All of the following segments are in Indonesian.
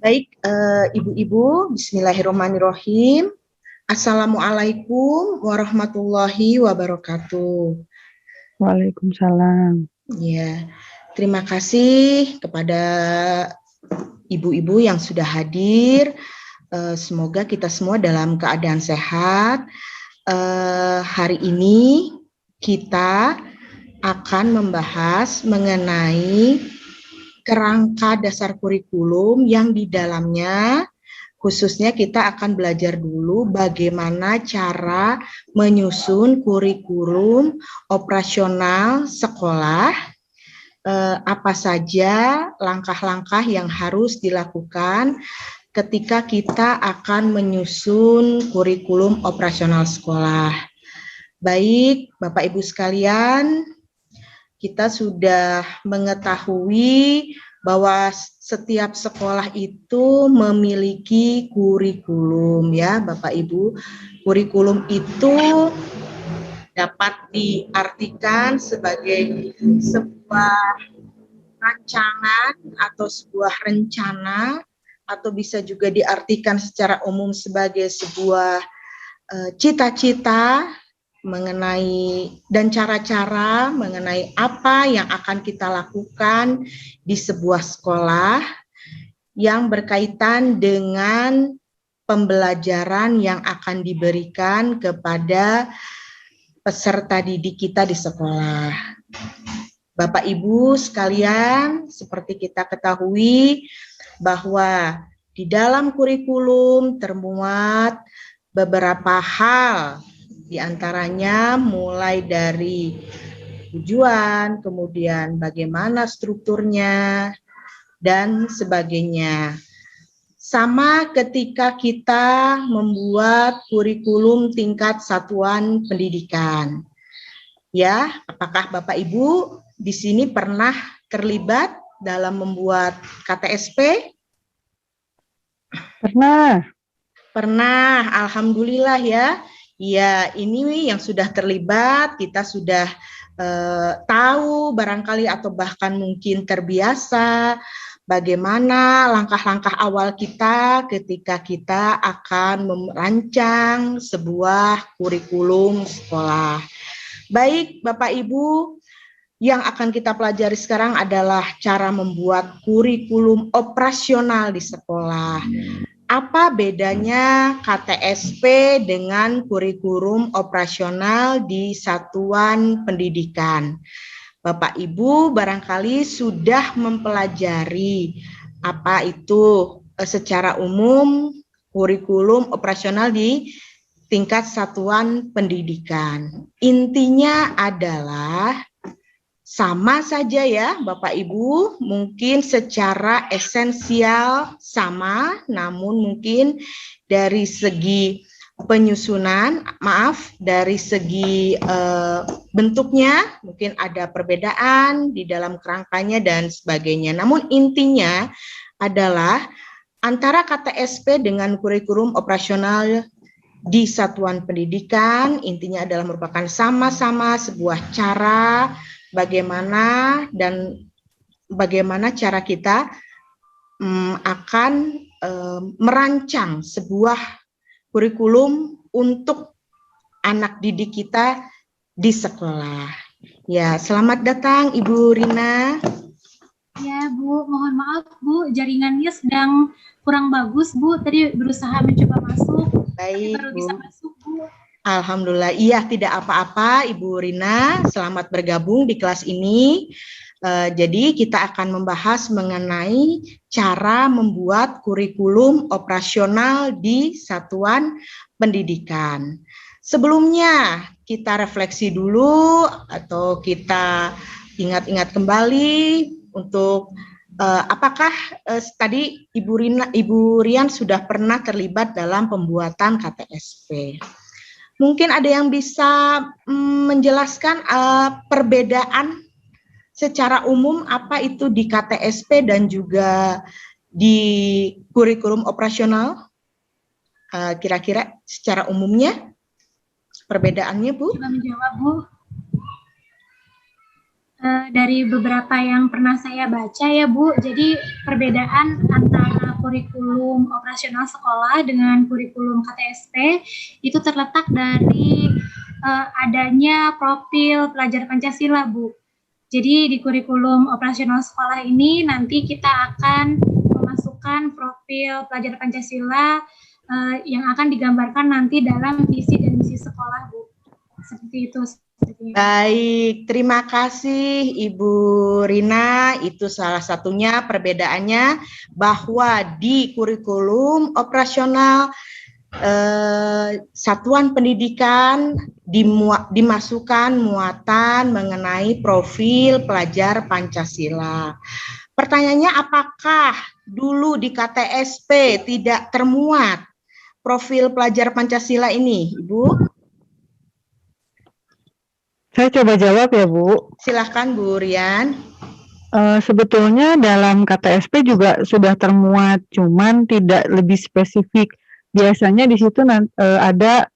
Baik, Ibu-ibu, bismillahirrahmanirrahim. Assalamualaikum warahmatullahi wabarakatuh. Waalaikumsalam. Ya, terima kasih kepada ibu-ibu yang sudah hadir. Semoga kita semua dalam keadaan sehat. Hari ini kita akan membahas mengenai kerangka dasar kurikulum yang di dalamnya khususnya kita akan belajar dulu bagaimana cara menyusun kurikulum operasional sekolah, apa saja langkah-langkah yang harus dilakukan ketika kita akan menyusun kurikulum operasional sekolah. Baik, Bapak Ibu sekalian, kita sudah mengetahui bahwa setiap sekolah itu memiliki kurikulum ya Bapak Ibu. Kurikulum itu dapat diartikan sebagai sebuah rancangan atau sebuah rencana, atau bisa juga diartikan secara umum sebagai sebuah cita-cita mengenai dan cara-cara mengenai apa yang akan kita lakukan di sebuah sekolah yang berkaitan dengan pembelajaran yang akan diberikan kepada peserta didik kita di sekolah. Bapak Ibu sekalian, seperti kita ketahui bahwa di dalam kurikulum termuat beberapa hal, di antaranya mulai dari tujuan, kemudian bagaimana strukturnya, dan sebagainya. Sama ketika kita membuat kurikulum tingkat satuan pendidikan. Ya, apakah Bapak Ibu di sini pernah terlibat dalam membuat KTSP? Pernah. Pernah, alhamdulillah ya. Ya, ini yang sudah terlibat, kita sudah tahu barangkali atau bahkan mungkin terbiasa bagaimana langkah-langkah awal kita ketika kita akan merancang sebuah kurikulum sekolah. Baik, Bapak Ibu, yang akan kita pelajari sekarang adalah cara membuat kurikulum operasional di sekolah. Apa bedanya KTSP dengan kurikulum operasional di satuan pendidikan? Bapak Ibu barangkali sudah mempelajari apa itu secara umum kurikulum operasional di tingkat satuan pendidikan. Intinya adalah sama saja ya Bapak Ibu, mungkin secara esensial sama, namun mungkin dari segi penyusunan, dari segi bentuknya mungkin ada perbedaan di dalam kerangkanya dan sebagainya. Namun intinya adalah antara KTSP dengan kurikulum operasional di satuan pendidikan, intinya adalah merupakan sama-sama sebuah cara bagaimana cara kita akan merancang sebuah kurikulum untuk anak didik kita di sekolah. Ya, selamat datang Ibu Rina. Ya Bu, mohon maaf Bu, jaringannya sedang kurang bagus Bu. Tadi berusaha mencoba masuk, baik, tapi baru bisa masuk Bu. Alhamdulillah, iya tidak apa-apa Ibu Rina, selamat bergabung di kelas ini. Jadi kita akan membahas mengenai cara membuat kurikulum operasional di satuan pendidikan. Sebelumnya kita refleksi dulu atau kita ingat-ingat kembali untuk apakah tadi Ibu Rian sudah pernah terlibat dalam pembuatan KTSP. Mungkin ada yang bisa menjelaskan perbedaan secara umum apa itu di KTSP dan juga di kurikulum operasional, kira-kira secara umumnya perbedaannya Bu? Coba menjawab Bu. Dari beberapa yang pernah saya baca ya Bu, jadi perbedaan antara kurikulum operasional sekolah dengan kurikulum KTSP itu terletak dari adanya profil pelajar Pancasila Bu. Jadi di kurikulum operasional sekolah ini nanti kita akan memasukkan profil pelajar Pancasila yang akan digambarkan nanti dalam visi dan misi sekolah Bu. Seperti itu. Baik, terima kasih Ibu Rina. Itu salah satunya perbedaannya bahwa di kurikulum operasional satuan pendidikan dimasukkan muatan mengenai profil pelajar Pancasila. Pertanyaannya, apakah dulu di KTSP tidak termuat profil pelajar Pancasila ini, Ibu? Saya coba jawab ya, Bu. Silahkan, Bu Rian. Sebetulnya dalam KTSP juga sudah termuat, cuman tidak lebih spesifik. Biasanya di situ ada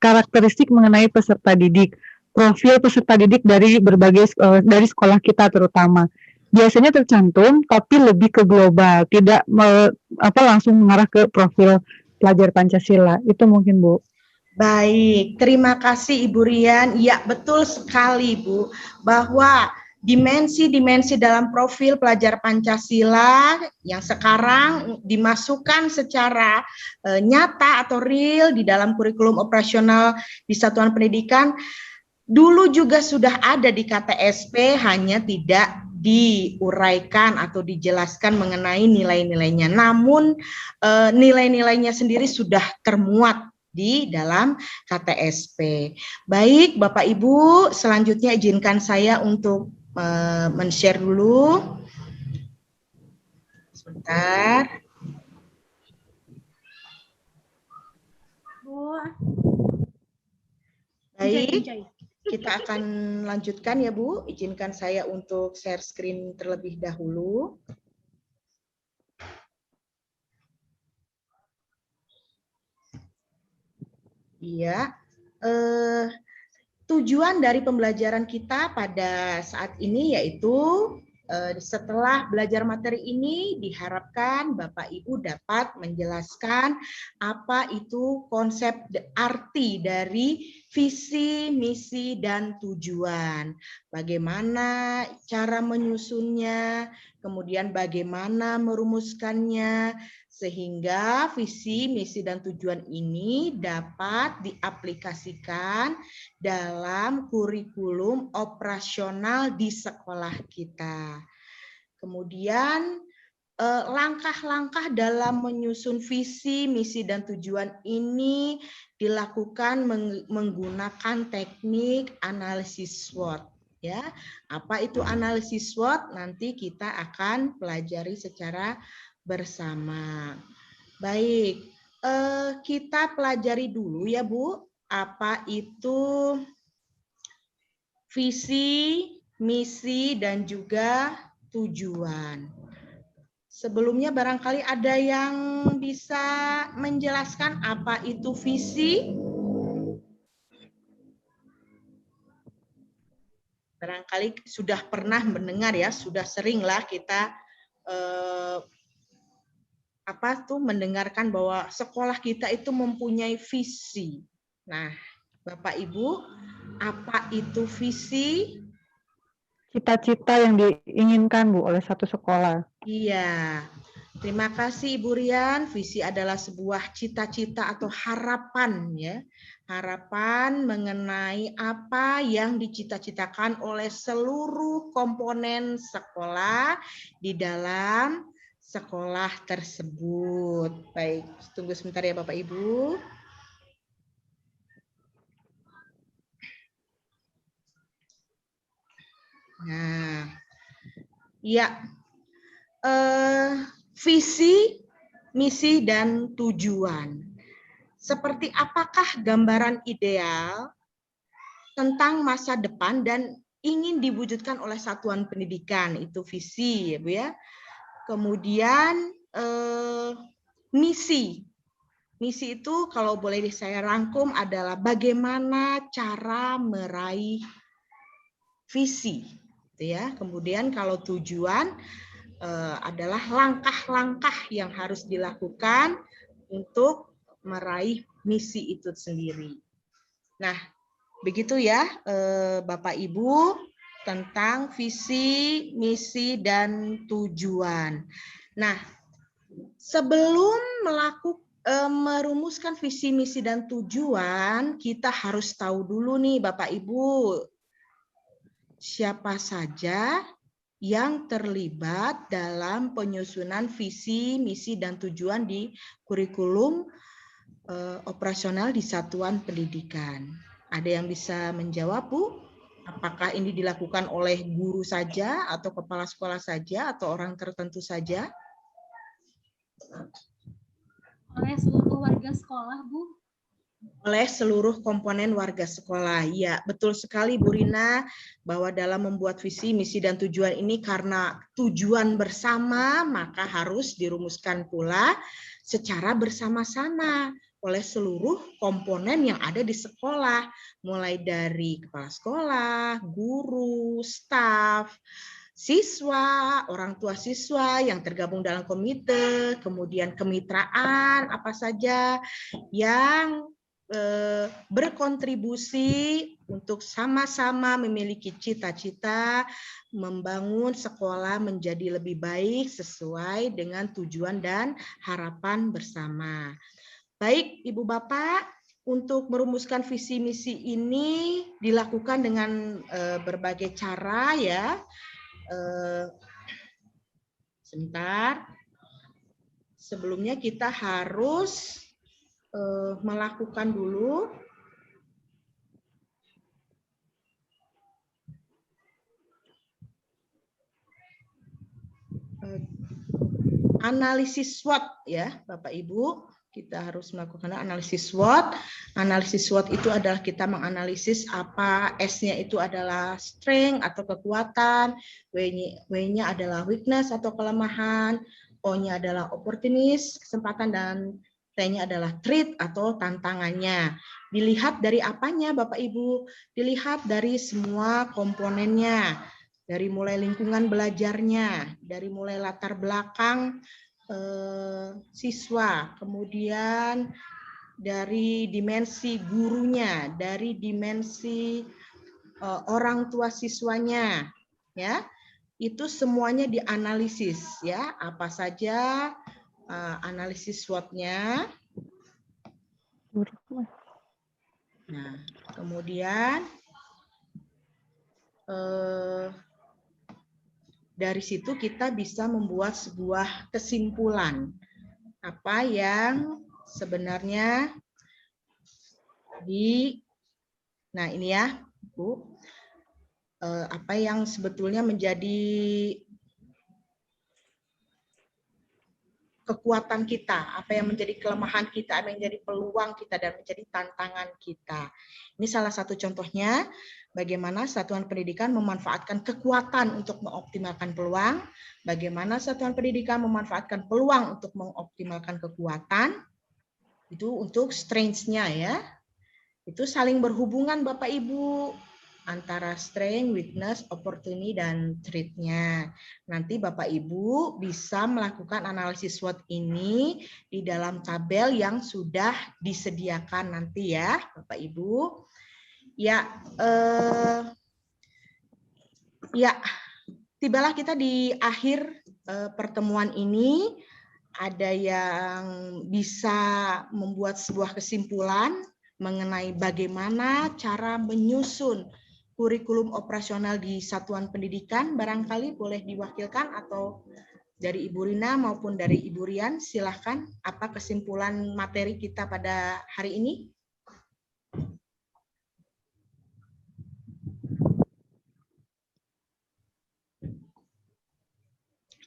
karakteristik mengenai peserta didik, profil peserta didik dari berbagai dari sekolah kita terutama. Biasanya tercantum, tapi lebih ke global, tidak langsung mengarah ke profil pelajar Pancasila. Itu mungkin, Bu. Baik, terima kasih Ibu Rian. Ya, betul sekali Bu, bahwa dimensi-dimensi dalam profil pelajar Pancasila yang sekarang dimasukkan secara nyata atau real di dalam kurikulum operasional di satuan pendidikan, dulu juga sudah ada di KTSP, hanya tidak diuraikan atau dijelaskan mengenai nilai-nilainya. Namun nilai-nilainya sendiri sudah termuat di dalam KTSP. Baik, Bapak Ibu, selanjutnya izinkan saya untuk men-share dulu. Sebentar. Baik, kita akan lanjutkan ya Bu. Izinkan saya untuk share screen terlebih dahulu. Iya, tujuan dari pembelajaran kita pada saat ini yaitu setelah belajar materi ini diharapkan Bapak Ibu dapat menjelaskan apa itu konsep arti dari visi, misi, dan tujuan. Bagaimana cara menyusunnya, kemudian bagaimana merumuskannya, sehingga visi, misi, dan tujuan ini dapat diaplikasikan dalam kurikulum operasional di sekolah kita. Kemudian langkah-langkah dalam menyusun visi, misi, dan tujuan ini dilakukan menggunakan teknik analisis SWOT. Ya, apa itu analisis SWOT? Nanti kita akan pelajari secara bersama. Baik, kita pelajari dulu ya Bu, apa itu visi, misi, dan juga tujuan. Sebelumnya barangkali ada yang bisa menjelaskan apa itu visi? Barangkali sudah pernah mendengar ya, sudah seringlah kita mendengarkan bahwa sekolah kita itu mempunyai visi. Nah, Bapak Ibu, apa itu visi? Cita-cita yang diinginkan Bu oleh satu sekolah. Iya. Terima kasih Ibu Rian. Visi adalah sebuah cita-cita atau harapan ya. Harapan mengenai apa yang dicita-citakan oleh seluruh komponen sekolah di dalam sekolah tersebut. Baik, tunggu sebentar ya Bapak Ibu. Nah, ya, visi, misi, dan tujuan. Seperti apakah gambaran ideal tentang masa depan dan ingin diwujudkan oleh satuan pendidikan, itu visi ya Bu ya. Kemudian misi. Misi itu kalau boleh saya rangkum adalah bagaimana cara meraih visi. gitu ya. Kemudian kalau tujuan adalah langkah-langkah yang harus dilakukan untuk meraih misi itu sendiri. Nah, begitu ya Bapak Ibu tentang visi, misi, dan tujuan. Nah, sebelum merumuskan visi, misi, dan tujuan, kita harus tahu dulu nih Bapak Ibu, siapa saja yang terlibat dalam penyusunan visi, misi, dan tujuan di kurikulum operasional di satuan pendidikan. Ada yang bisa menjawab, Bu? Apakah ini dilakukan oleh guru saja, atau kepala sekolah saja, atau orang tertentu saja? Oleh seluruh warga sekolah, Bu. Oleh seluruh komponen warga sekolah. Ya, betul sekali Bu Rina, bahwa dalam membuat visi, misi, dan tujuan ini karena tujuan bersama, maka harus dirumuskan pula secara bersama-sama oleh seluruh komponen yang ada di sekolah, mulai dari kepala sekolah, guru, staf, siswa, orang tua siswa yang tergabung dalam komite, kemudian kemitraan apa saja yang berkontribusi untuk sama-sama memiliki cita-cita membangun sekolah menjadi lebih baik sesuai dengan tujuan dan harapan bersama. Baik, Ibu Bapak, untuk merumuskan visi misi ini dilakukan dengan berbagai cara ya. Sebentar. Sebelumnya kita harus melakukan dulu analisis SWOT ya, Bapak Ibu. Kita harus melakukan analisis SWOT. Analisis SWOT itu adalah kita menganalisis apa, S-nya itu adalah strength atau kekuatan, W-nya adalah weakness atau kelemahan, O-nya adalah opportunist, kesempatan, dan T-nya adalah threat atau tantangannya. Dilihat dari apanya Bapak Ibu? Dilihat dari semua komponennya. Dari mulai lingkungan belajarnya, dari mulai latar belakang siswa, kemudian dari dimensi gurunya, dari dimensi orang tua siswanya, ya. Itu semuanya dianalisis ya, apa saja analisis SWOT-nya. Nah, kemudian dari situ kita bisa membuat sebuah kesimpulan apa yang sebenarnya nah ini ya Bu, apa yang sebetulnya menjadi kekuatan kita, apa yang menjadi kelemahan kita, apa yang menjadi peluang kita, dan menjadi tantangan kita. Ini salah satu contohnya bagaimana satuan pendidikan memanfaatkan kekuatan untuk mengoptimalkan peluang, bagaimana satuan pendidikan memanfaatkan peluang untuk mengoptimalkan kekuatan, itu untuk strengths-nya ya. Itu saling berhubungan Bapak Ibu, antara strength, weakness, opportunity, dan threat-nya. Nanti Bapak Ibu bisa melakukan analisis SWOT ini di dalam tabel yang sudah disediakan nanti ya Bapak Ibu. Ya, tibalah kita di akhir pertemuan ini. Ada yang bisa membuat sebuah kesimpulan mengenai bagaimana cara menyusun kurikulum operasional di satuan pendidikan. Barangkali boleh diwakilkan atau dari Ibu Rina maupun dari Ibu Rian, silahkan. Apa kesimpulan materi kita pada hari ini?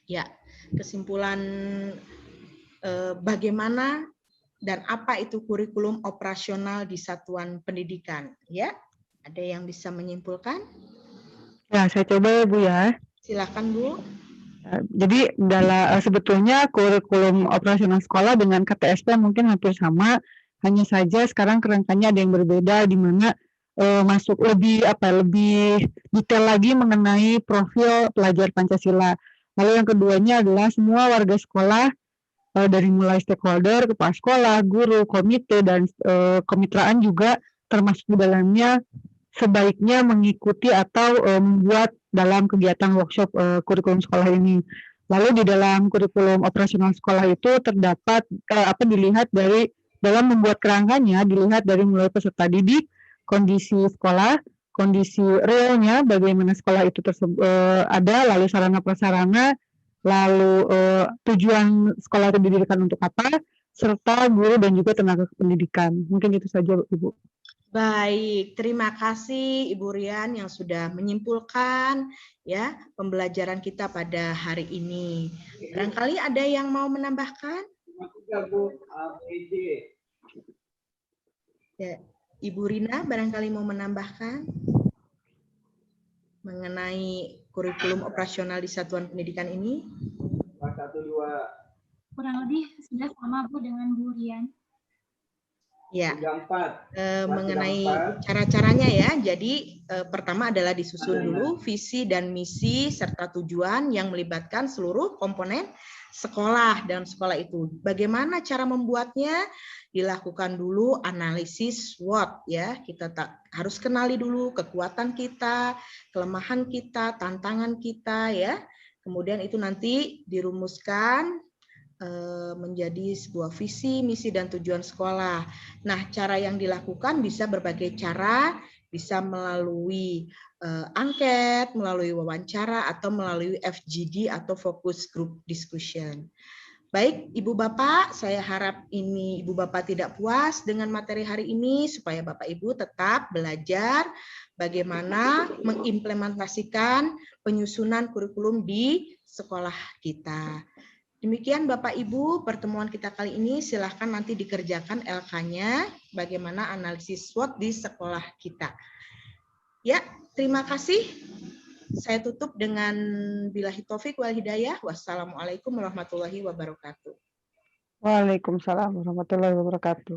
Ya, kesimpulan bagaimana dan apa itu kurikulum operasional di satuan pendidikan, ya? Ada yang bisa menyimpulkan? Ya, saya coba ya Bu ya. Silakan Bu. Jadi sebetulnya kurikulum operasional sekolah dengan KTSP mungkin hampir sama, hanya saja sekarang kerangkanya ada yang berbeda, di mana masuk lebih detail lagi mengenai profil pelajar Pancasila. Lalu yang keduanya adalah semua warga sekolah dari mulai stakeholder, kepala sekolah, guru, komite, dan kemitraan juga termasuk di dalamnya sebaiknya mengikuti atau membuat dalam kegiatan workshop kurikulum sekolah ini. Lalu di dalam kurikulum operasional sekolah itu terdapat dilihat dari dalam membuat kerangkanya dilihat dari mulai peserta didik, kondisi sekolah, kondisi realnya bagaimana sekolah itu ada, lalu sarana prasarana, lalu tujuan sekolah itu didirikan untuk apa, serta guru dan juga tenaga pendidikan. Mungkin itu saja, Ibu. Baik, terima kasih Ibu Rian yang sudah menyimpulkan ya pembelajaran kita pada hari ini. Barangkali ada yang mau menambahkan? Ya, Ibu Rina barangkali mau menambahkan mengenai kurikulum operasional di satuan pendidikan ini? Kurang lebih sudah sama Bu dengan Bu Rian. Ya, mengenai cara-caranya ya. Jadi pertama adalah disusun dulu visi dan misi serta tujuan yang melibatkan seluruh komponen sekolah dan sekolah itu. Bagaimana cara membuatnya? Dilakukan dulu analisis SWOT ya. Kita harus kenali dulu kekuatan kita, kelemahan kita, tantangan kita ya. Kemudian itu nanti dirumuskan menjadi sebuah visi, misi, dan tujuan sekolah. Nah, cara yang dilakukan bisa berbagai cara, bisa melalui angket, melalui wawancara, atau melalui FGD atau Focus Group Discussion. Baik, Ibu Bapak, saya harap ini Ibu Bapak tidak puas dengan materi hari ini, supaya Bapak Ibu tetap belajar bagaimana mengimplementasikan penyusunan kurikulum di sekolah kita. Demikian Bapak Ibu, pertemuan kita kali ini silahkan nanti dikerjakan LK-nya, bagaimana analisis SWOT di sekolah kita. Ya, terima kasih. Saya tutup dengan billahi taufik wal hidayah. Wassalamualaikum warahmatullahi wabarakatuh. Waalaikumsalam warahmatullahi wabarakatuh.